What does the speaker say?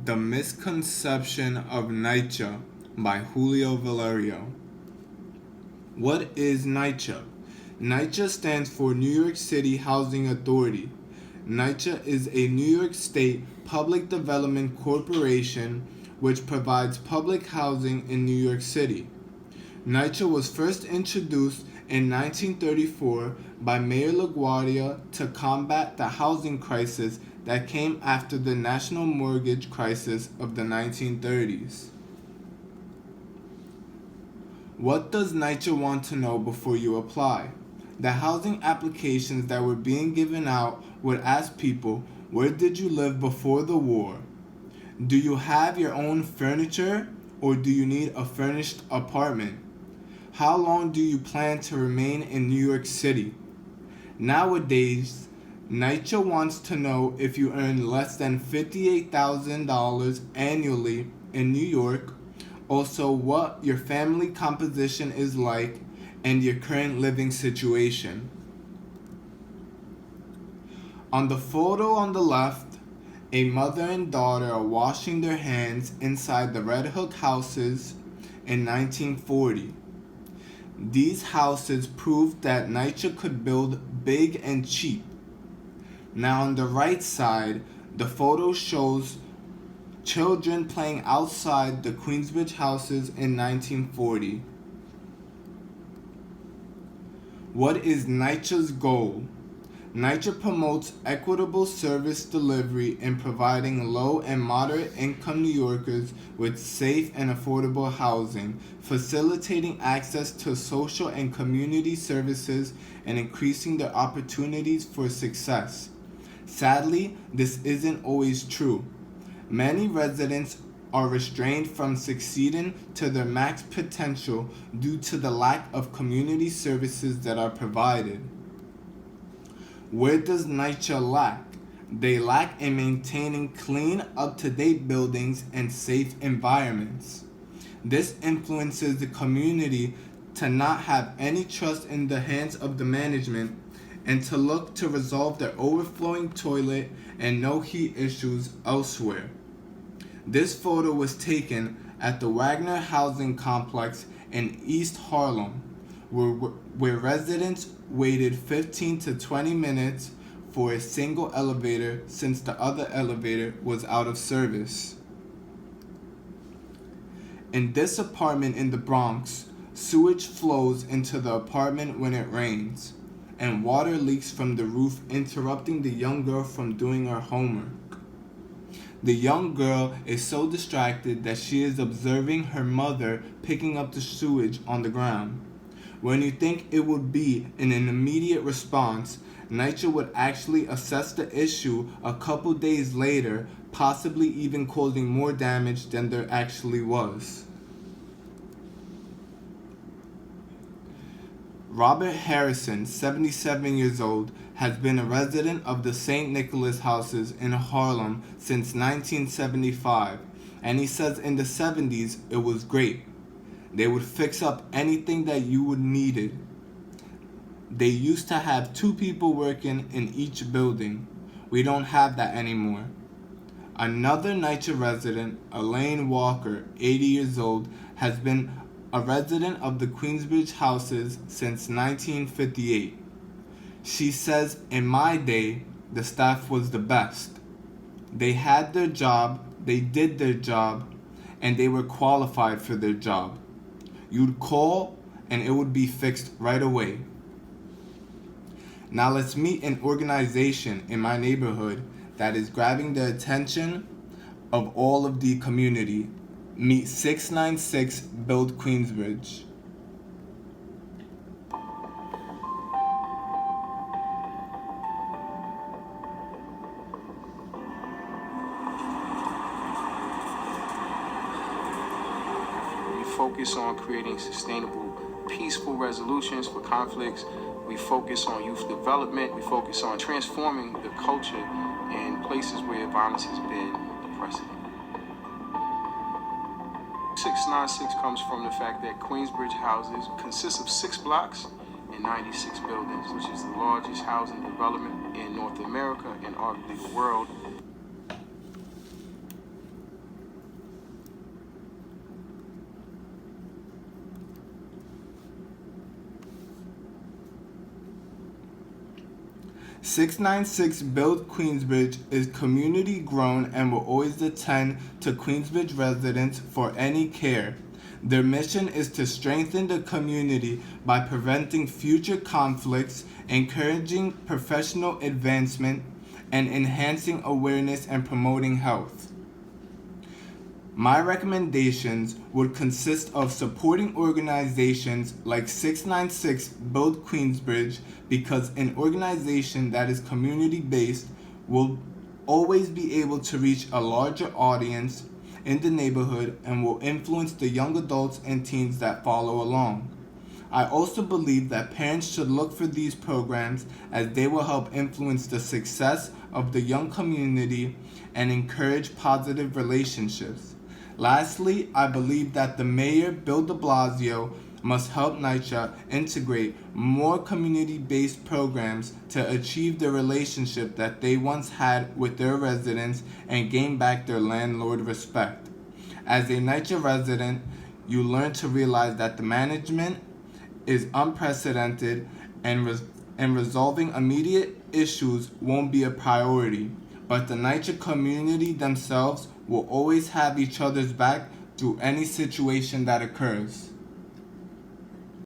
The Misconception of NYCHA by Julio Valerio. What is NYCHA? NYCHA stands for New York City Housing Authority. NYCHA is a New York State public development corporation which provides public housing in New York City. NYCHA was first introduced in 1934 by Mayor LaGuardia to combat the housing crisis that came after the national mortgage crisis of the 1930s. What does NYCHA want to know before you apply? The housing applications that were being given out would ask people, where did you live before the war? Do you have your own furniture, or do you need a furnished apartment? How long do you plan to remain in New York City? Nowadays, NYCHA wants to know if you earn less than $58,000 annually in New York, also what your family composition is like, and your current living situation. On the photo on the left, a mother and daughter are washing their hands inside the Red Hook houses in 1940. These houses proved that NYCHA could build big and cheap. Now on the right side, the photo shows children playing outside the Queensbridge houses in 1940. What is NYCHA's goal? NYCHA promotes equitable service delivery in providing low and moderate income New Yorkers with safe and affordable housing, facilitating access to social and community services, and increasing their opportunities for success. Sadly, this isn't always true. Many residents are restrained from succeeding to their max potential due to the lack of community services that are provided. Where does NYCHA lack? They lack in maintaining clean, up-to-date buildings and safe environments. This influences the community to not have any trust in the hands of the management and to look to resolve their overflowing toilet and no heat issues elsewhere. This photo was taken at the Wagner Housing Complex in East Harlem, where residents waited 15 to 20 minutes for a single elevator since the other elevator was out of service. In this apartment in the Bronx, sewage flows into the apartment when it rains, and water leaks from the roof, interrupting the young girl from doing her homework. The young girl is so distracted that she is observing her mother picking up the sewage on the ground. When you think it would be an immediate response, NYCHA would actually assess the issue a couple days later, possibly even causing more damage than there actually was. Robert Harrison, 77 years old, has been a resident of the St. Nicholas houses in Harlem since 1975, and he says in the 70s it was great. They would fix up anything that you would needed. They used to have 2 people working in each building. We don't have that anymore. Another NYCHA resident, Elaine Walker, 80 years old, has been a resident of the Queensbridge houses since 1958. She says, in my day, the staff was the best. They had their job, they did their job, and they were qualified for their job. You'd call and it would be fixed right away. Now let's meet an organization in my neighborhood that is grabbing the attention of all of the community. Meet 696 Build Queensbridge. We focus on creating sustainable, peaceful resolutions for conflicts. We focus on youth development. We focus on transforming the culture in places where violence has been the precedent. 696 comes from the fact that Queensbridge houses consist of 6 blocks and 96 buildings, which is the largest housing development in North America and arguably the world. 696 Build Queensbridge is community grown and will always attend to Queensbridge residents for any care. Their mission is to strengthen the community by preventing future conflicts, encouraging professional advancement, and enhancing awareness and promoting health. My recommendations would consist of supporting organizations like 696 Build Queensbridge because an organization that is community-based will always be able to reach a larger audience in the neighborhood and will influence the young adults and teens that follow along. I also believe that parents should look for these programs as they will help influence the success of the young community and encourage positive relationships. Lastly, I believe that the Mayor, Bill de Blasio, must help NYCHA integrate more community-based programs to achieve the relationship that they once had with their residents and gain back their landlord respect. As a NYCHA resident, you learn to realize that the management is unprecedented and resolving immediate issues won't be a priority, but the NYCHA community themselves will always have each other's back through any situation that occurs.